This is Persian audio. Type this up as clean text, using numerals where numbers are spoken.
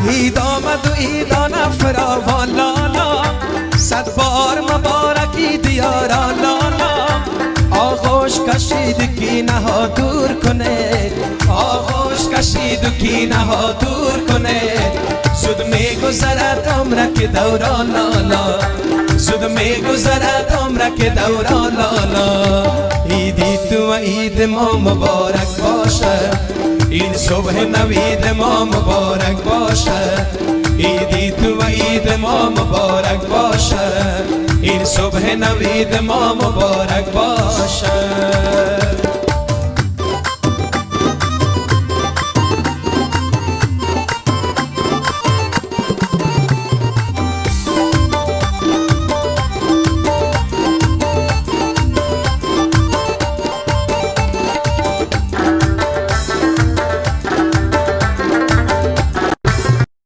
عید آمد و عیدان فراوان لالا، صد بار مبارک عید یارا لالا. آغوش کشید کینه ها دور کنه، آغوش کشید و کینه ها دور کنه. زود میگذرد عمرک دوران لالا، زود میگذرد عمرک دوران لالا. عیدی تو و عید ما مبارک باشه، این صبح نوید ما مبارک باشه. عیدی تو و عید ما مبارک باشه، این صبح نوید ما مبارک باشه.